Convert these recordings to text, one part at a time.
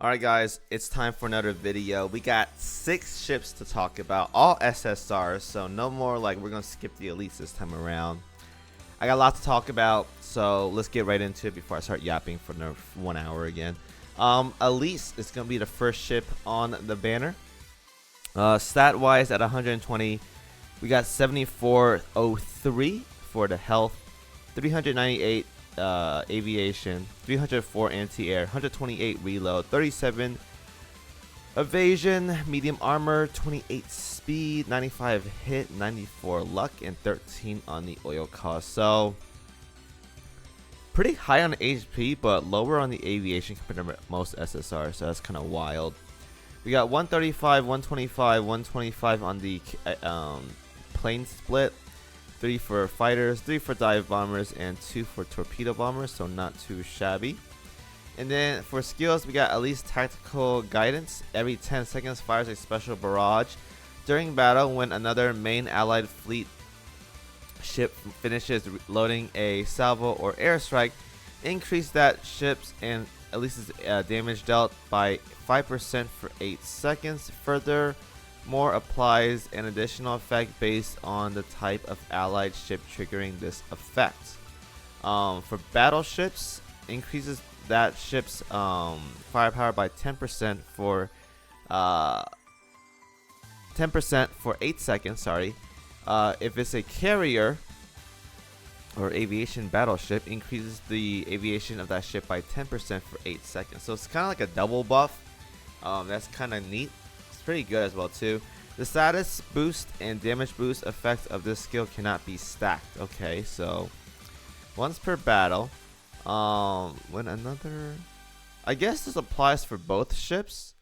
Alright guys, it's time for another video. We got 6 ships to talk about, all SSRs, so no more like we're gonna skip the elites this time around. I got a lot to talk about, so let's get right into it before I start yapping for another 1 hour again. Elise is gonna be the first ship on the banner. Stat wise at 120, we got 7403 for the health, 398 aviation, 304 anti-air, 128 reload, 37 evasion, medium armor, 28 speed, 95 hit, 94 luck, and 13 on the oil cost. So pretty high on the HP, but lower on the aviation compared to most SSR, so that's kind of wild. We got 135, 125, 125 on the plane split. 3 for fighters, 3 for dive bombers, and 2 for torpedo bombers, so not too shabby. And then for skills, we got Elise Tactical Guidance. Every 10 seconds fires a special barrage. During battle, when another main allied fleet ship finishes loading a salvo or airstrike, increase that ship's and Elise's damage dealt by 5% for 8 seconds. Furthermore, applies an additional effect based on the type of allied ship triggering this effect. For battleships, increases that ship's firepower by 10% for 8 seconds. Sorry. If it's a carrier or aviation battleship, increases the aviation of that ship by 10% for 8 seconds. So it's kind of like a double buff. That's kind of neat. Pretty good as well too. The status boost and damage boost effect of this skill cannot be stacked. Okay, so once per battle. When another, I guess this applies for both ships.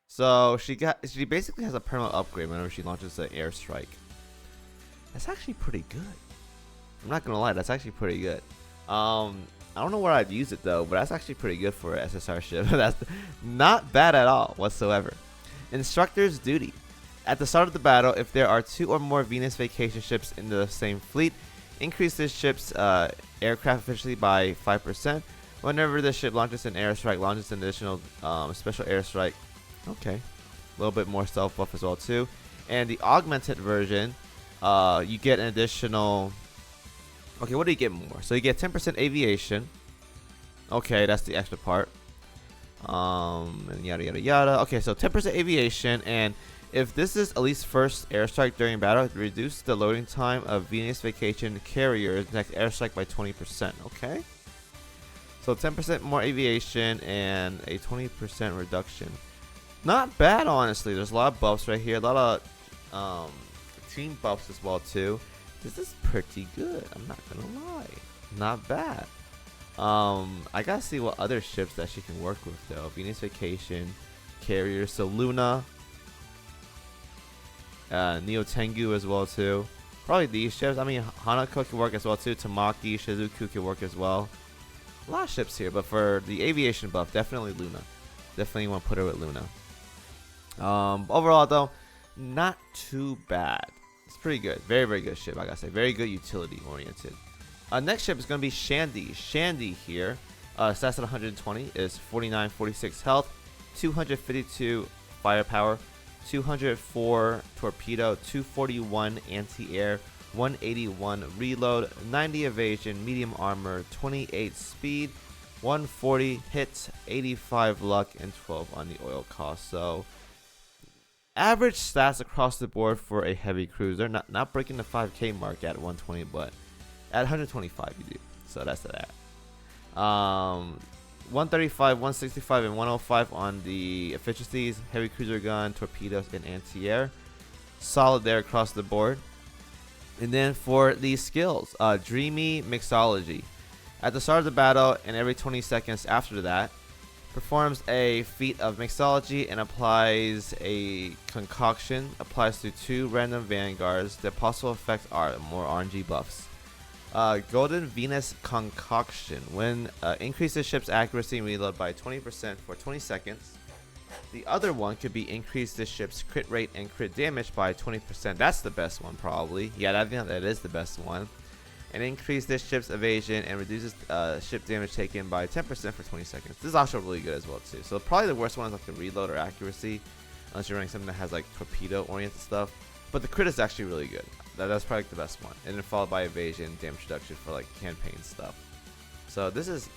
So she basically has a permanent upgrade whenever she launches an airstrike. That's actually pretty good. I'm not gonna lie, that's actually pretty good. I don't know where I'd use it though, but that's actually pretty good for an SSR ship. That's not bad at all whatsoever. Instructor's duty. At the start of the battle, if there are 2 or more Venus vacation ships in the same fleet, increase this ship's aircraft efficiency by 5%. Whenever the ship launches an airstrike, launches an additional special airstrike. Okay, a little bit more self buff as well too. And the augmented version, you get an additional. Okay, what do you get more? So you get 10% aviation. Okay, that's the extra part. And yada yada yada. Okay, so 10% aviation, and if this is Elise's first airstrike during battle, reduce the loading time of Venus vacation carriers next airstrike by 20%. Okay, so 10% more aviation and a 20% reduction. Not bad, honestly. There's a lot of buffs right here, a lot of team buffs as well too. This is pretty good, I'm not gonna lie. Not bad. I gotta see what other ships that she can work with though. Venus vacation carrier, so Luna, Neo Tengu as well too. Probably these ships. I mean, Hanako can work as well too. Tamaki, Shizuku can work as well. A lot of ships here, but for the aviation buff, definitely Luna. Definitely want to put her with Luna. Overall though, not too bad. It's pretty good. Very, very good ship, I gotta say. Very good utility oriented. Next ship is going to be Shandy. Shandy here, stats at 120 is 4946 health, 252 firepower, 204 torpedo, 241 anti-air, 181 reload, 90 evasion, medium armor, 28 speed, 140 hits, 85 luck, and 12 on the oil cost. So average stats across the board for a heavy cruiser. Not breaking the 5K mark at 120, but at 125 you do. So that's that. 135, 165, and 105 on the efficiencies, heavy cruiser gun, torpedoes, and anti-air. Solid there across the board. And then for the skills, Dreamy Mixology. At the start of the battle and every 20 seconds after that, performs a feat of mixology and applies a concoction. Applies to 2 random vanguards. The possible effects are more RNG buffs. Golden Venus Concoction. When increases ship's accuracy and reload by 20% for 20 seconds. The other one could be increase the ship's crit rate and crit damage by 20%. That's the best one probably. Yeah, I think that is the best one. and increase this ship's evasion and reduces ship damage taken by 10% for 20 seconds. This is also really good as well too. So probably the worst one is like the reload or accuracy, unless you're running something that has like torpedo oriented stuff. But the crit is actually really good. That's probably like the best one. And then followed by evasion, damage reduction for like campaign stuff. So this is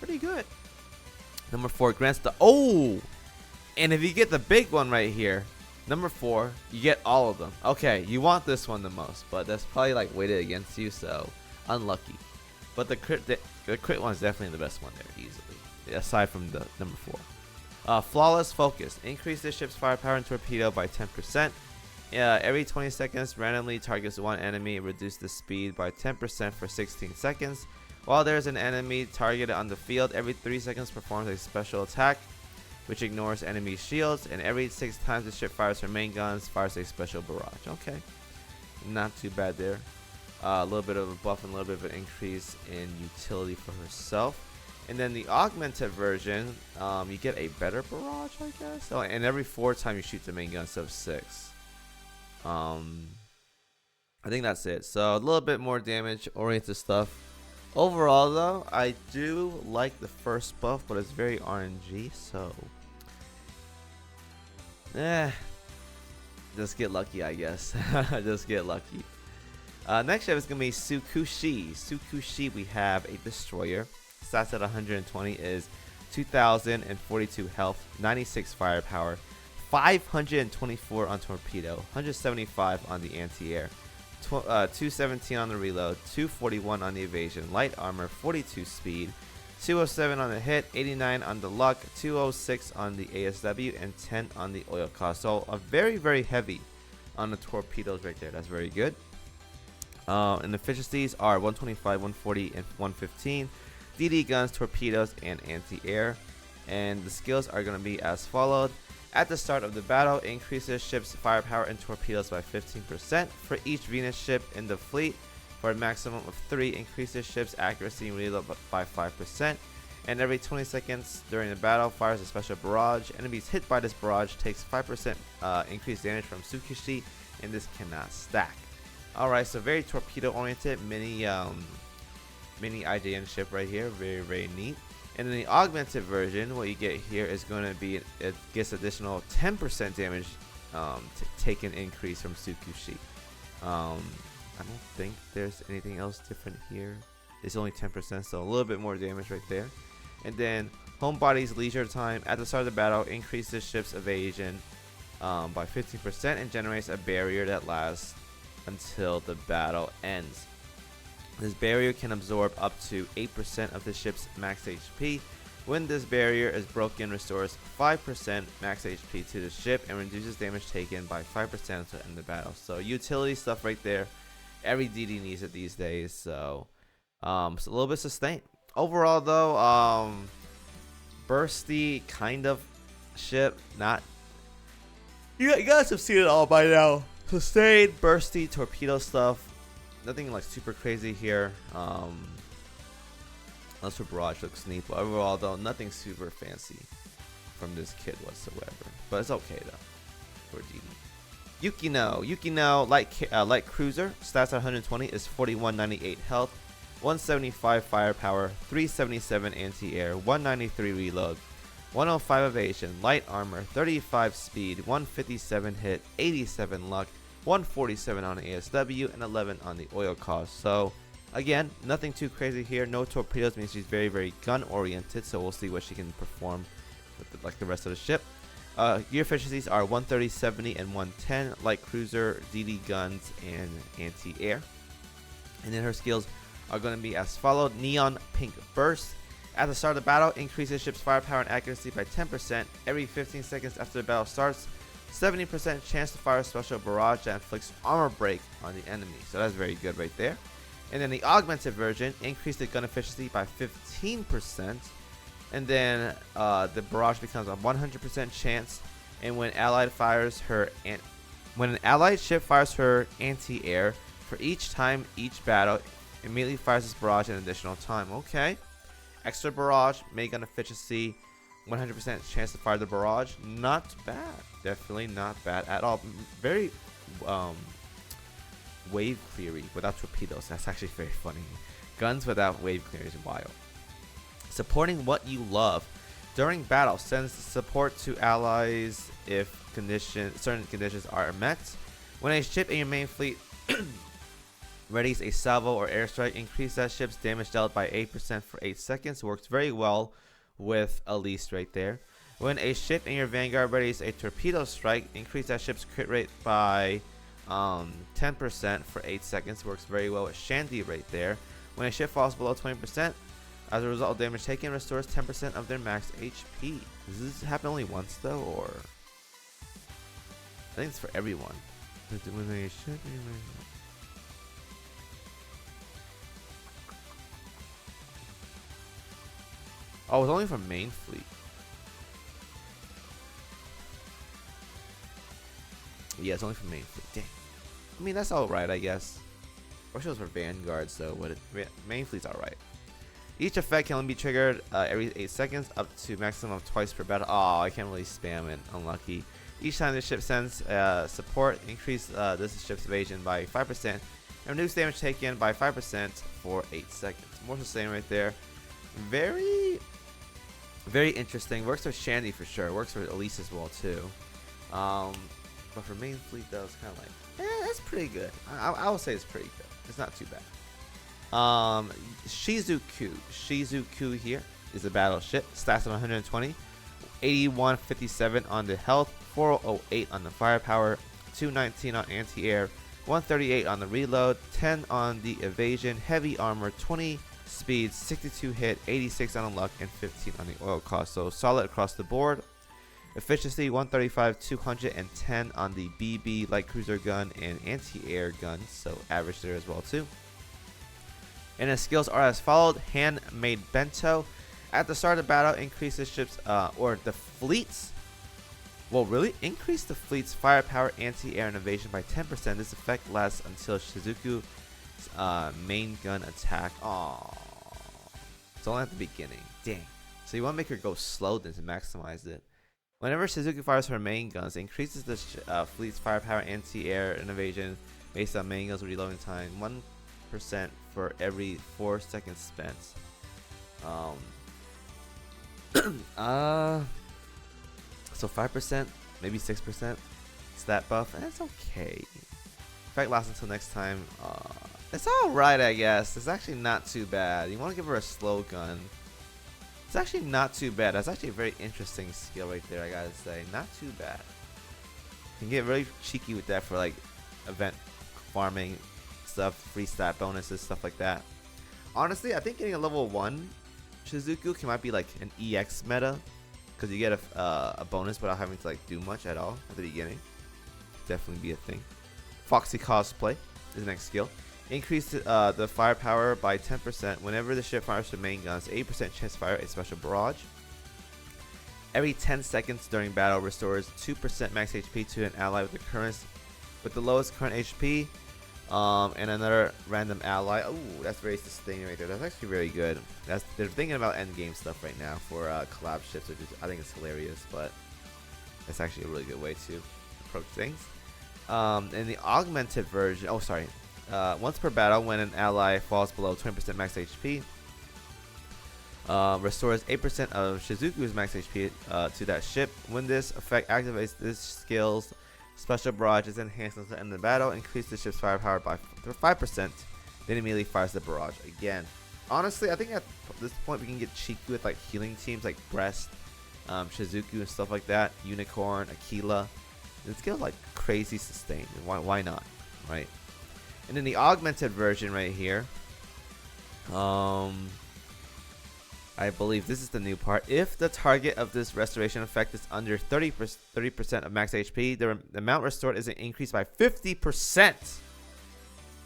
pretty good. Number 4 grants the and if you get the big one right here, number 4, you get all of them. Okay, you want this one the most, but that's probably like weighted against you, so unlucky. But the crit one is definitely the best one there, easily. Aside from the number 4. Flawless focus. Increase the ship's firepower and torpedo by 10%. Every 20 seconds, randomly targets one enemy. Reduce the speed by 10% for 16 seconds. While there's an enemy targeted on the field, every 3 seconds performs a special attack, which ignores enemy shields, and every 6 times the ship fires her main guns, fires a special barrage. Okay, not too bad there. A little bit of a buff and a little bit of an increase in utility for herself. And then the augmented version, you get a better barrage, I guess. Oh, and every 4 times you shoot the main gun instead of 6. I think that's it. So a little bit more damage oriented stuff. Overall though, I do like the first buff, but it's very RNG, so just get lucky, I guess. Just get lucky. Next ship is gonna be Tsukushi. Tsukushi, we have a destroyer. Stats at 120 is 2,042 health, 96 firepower, 524 on torpedo, 175 on the anti-air, 217 on the reload, 241 on the evasion, light armor, 42 speed, 207 on the hit, 89 on the luck, 206 on the ASW, and 10 on the oil cost. So a very, very heavy on the torpedoes right there. That's very good. And the efficiencies are 125, 140, and 115. DD guns, torpedoes, and anti-air. And the skills are going to be as followed. At the start of the battle, increases ship's firepower and torpedoes by 15% for each Venus ship in the fleet. For a maximum of 3, increases ship's accuracy and reload by 5%. And every 20 seconds during the battle, fires a special barrage. Enemies hit by this barrage takes 5% increased damage from Tsukushi, and this cannot stack. Alright, so very torpedo oriented, mini IJN ship right here, very, very neat. And then the augmented version, what you get here is going to be, it gets additional 10% damage taken increase from Tsukushi. I don't think there's anything else different here. It's only 10%, so a little bit more damage right there. And then Homebody's leisure time at the start of the battle increases ship's evasion by 15% and generates a barrier that lasts until the battle ends. This barrier can absorb up to 8% of the ship's max HP. When this barrier is broken, restores 5% max HP to the ship and reduces damage taken by 5% until the end of the battle. So utility stuff right there. Every DD needs it these days. So it's a little bit sustained. Overall though, bursty kind of ship. Not. You guys have seen it all by now. Sustained, bursty, torpedo stuff. Nothing like super crazy here. Unless her barrage looks neat, but overall though, nothing super fancy from this kid whatsoever. But it's okay though for DD. Yukino light cruiser. Stats at 120 is 4198 health, 175 firepower, 377 anti-air, 193 reload, 105 evasion, light armor, 35 speed, 157 hit, 87 luck, 147 on the ASW, and 11 on the oil cost. So again, nothing too crazy here. No torpedoes means she's very, very gun oriented, so we'll see what she can perform with like the rest of the ship. Gear efficiencies are 130, 70, and 110. Light cruiser, DD guns, and anti-air. And then her skills are going to be as followed. Neon pink burst. At the start of the battle, increases ship's firepower and accuracy by 10%. Every 15 seconds after the battle starts, 70% chance to fire a special barrage that inflicts armor break on the enemy. So that's very good right there. And then the augmented version increased the gun efficiency by 15%. And then the barrage becomes a 100% chance. And when when an allied ship fires her anti-air, for each time each battle immediately fires this barrage an additional time. Okay. Extra barrage, main gun efficiency, 100% chance to fire the barrage. Not bad. Definitely not bad at all. Very wave cleary without torpedoes. That's actually very funny. Guns without wave cleary is wild. Supporting what you love. During battle, sends support to allies if certain conditions are met. When a ship in your main fleet readies a salvo or airstrike, increase that ship's damage dealt by 8% for 8 seconds. Works very well with Elise right there. When a ship in your vanguard readies a torpedo strike, increase that ship's crit rate by 10% for 8 seconds. Works very well with Shandy right there. When a ship falls below 20%, as a result of damage taken, restores 10% of their max HP. Does this happen only once though, or? I think it's for everyone. When a ship oh, it's only for main fleet. Yeah, it's only for main fleet. Dang. I mean, that's alright, I guess. I wish it was for vanguards, though. But main fleet's alright. Each effect can only be triggered every 8 seconds, up to maximum of twice per battle. Oh, I can't really spam it. Unlucky. Each time the ship sends support, increase this ship's evasion by 5%, and reduce damage taken by 5% for 8 seconds. More the same right there. Very interesting. Works for Shandy for sure. Works for Elise as well too. But for main fleet though, it's kind of like, that's pretty good. I will say it's pretty good. It's not too bad. Shizuku here is a battleship. Stats of 120, 8157 on the health, 408 on the firepower, 219 on anti-air, 138 on the reload, 10 on the evasion, heavy armor, 20 speed, 62 hit, 86 on the luck, and 15 on the oil cost. So solid across the board. Efficiency 135, 210 on the BB light cruiser gun and anti-air gun, so average there as well too. And his skills are as followed: handmade bento. At the start of the battle, increase the ship's or the fleet's. Well, really increase the fleet's firepower, anti-air, and evasion by 10%. This effect lasts until Shizuku's main gun attack. Aww. It's only at the beginning. Dang. So you want to make her go slow then to maximize it. Whenever Shizuku fires her main guns, it increases the fleet's firepower, anti-air, and evasion based on main guns reloading time 1% for every 4 seconds spent. So 5%, maybe 6% stat buff. That's okay. Effect lasts until next time. It's alright, I guess. It's actually not too bad. You want to give her a slow gun. It's actually not too bad. That's actually a very interesting skill right there, I gotta say. Not too bad. You can get really cheeky with that for like event farming stuff, free stat bonuses, stuff like that. Honestly, I think getting a level 1 Shizuku might be like an EX meta, because you get a bonus without having to like do much at all at the beginning. Definitely be a thing. Foxy cosplay is the next skill. Increase the firepower by 10% whenever the ship fires her main guns. 8% chance to fire a special barrage. Every 10 seconds during battle, restores 2% max HP to an ally with the lowest current HP, and another random ally. Oh, that's very sustaining right there. That's actually very good. They're thinking about end game stuff right now for collab ships, which is, I think it's hilarious, but it's actually a really good way to approach things. In the augmented version, once per battle, when an ally falls below 20% max HP, restores 8% of Shizuku's max HP to that ship. When this effect activates, this skill's special barrage is enhanced until the end of the battle. Increase the ship's firepower by 5%. Then immediately fires the barrage again. Honestly, I think at this point we can get cheeky with like healing teams like Breast, Shizuku, and stuff like that. Unicorn, Aquila. This skill's like crazy sustained. Why not, right? And in the augmented version right here, I believe this is the new part. If the target of this restoration effect is under 30% of max HP, the amount restored is increased by 50%.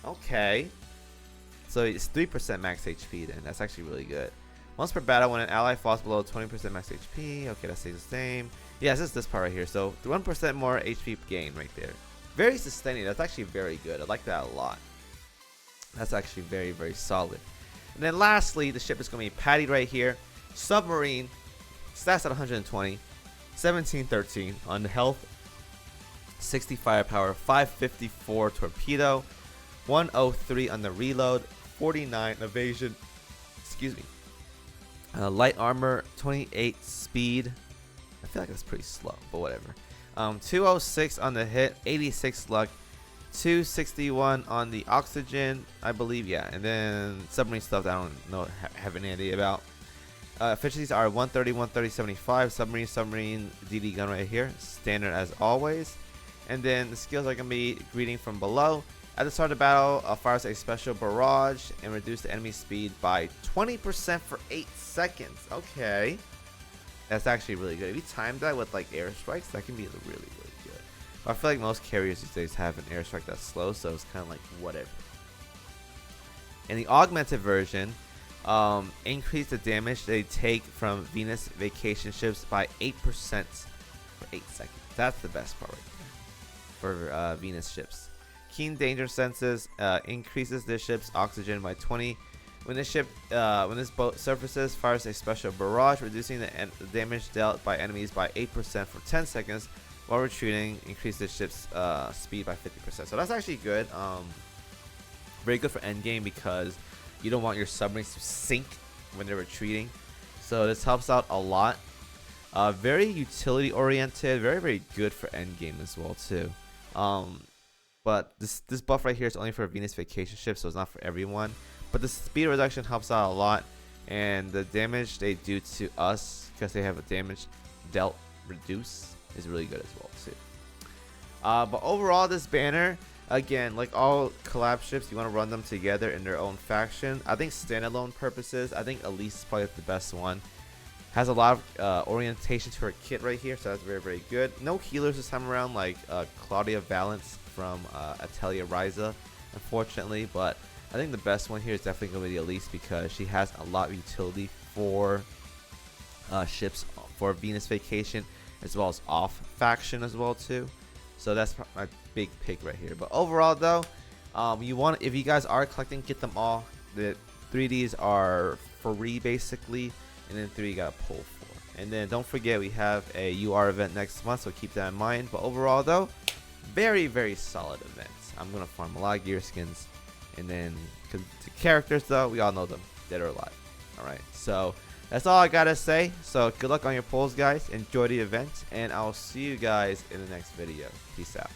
Okay. So it's 3% max HP then. That's actually really good. Once per battle, when an ally falls below 20% max HP, okay, that stays the same. Yeah, it's just this part right here. So 1% more HP gain right there. Very sustaining. That's actually very good. I like that a lot. That's actually very, very solid. And then lastly, the ship is going to be pattied right here. Submarine. Stats at 120. 1713 on the health. 60 firepower. 554 torpedo. 103 on the reload, 49 evasion. Excuse me. Light armor, 28 speed. I feel like that's pretty slow, but whatever. 206 on the hit, 86 luck, 261 on the oxygen, I believe, yeah. And then submarine stuff that I don't know, have any idea about. Efficiencies are 130, 130, 75. Submarine, DD gun right here, standard as always. And then the skills are going to be greeting from below. At the start of the battle, fires a special barrage and reduce the enemy speed by 20% for 8 seconds. Okay. That's actually really good. If you time that with like airstrikes, that can be really, really good. But I feel like most carriers these days have an airstrike that's slow, so it's kind of like whatever. In the augmented version, increase the damage they take from Venus vacation ships by 8% for 8 seconds. That's the best part right there for Venus ships. Keen danger senses increases the ship's oxygen by 20. When this boat surfaces, fires a special barrage, reducing the damage dealt by enemies by 8% for 10 seconds. While retreating, increase the ship's speed by 50%. So that's actually good. Very good for endgame because you don't want your submarines to sink when they're retreating. So this helps out a lot. Very utility oriented, very, very good for endgame as well too. But this buff right here is only for Venus vacation ships, so it's not for everyone. But the speed reduction helps out a lot, and the damage they do to us, because they have a damage dealt reduce, is really good as well too. But overall, this banner, again, like all collab ships, you want to run them together in their own faction. I think standalone purposes, I think Elise is probably the best one. Has a lot of orientation to her kit right here, so that's very, very good. No healers this time around, like Claudia Valance from Atelier Ryza, unfortunately, but I think the best one here is definitely going to be the Elise because she has a lot of utility for ships for Venus vacation as well as off faction as well too. So that's my big pick right here. But overall though, if you guys are collecting, get them all. The 3Ds are free basically, and then 3 you gotta pull for. And then don't forget we have a UR event next month, so keep that in mind. But overall though, very, very solid events. I'm gonna farm a lot of gear skins, and then the characters though, we all know them, dead or alive. All right, so that's all I gotta say. So good luck on your pulls, guys. Enjoy the event, and I'll see you guys in the next video. Peace out.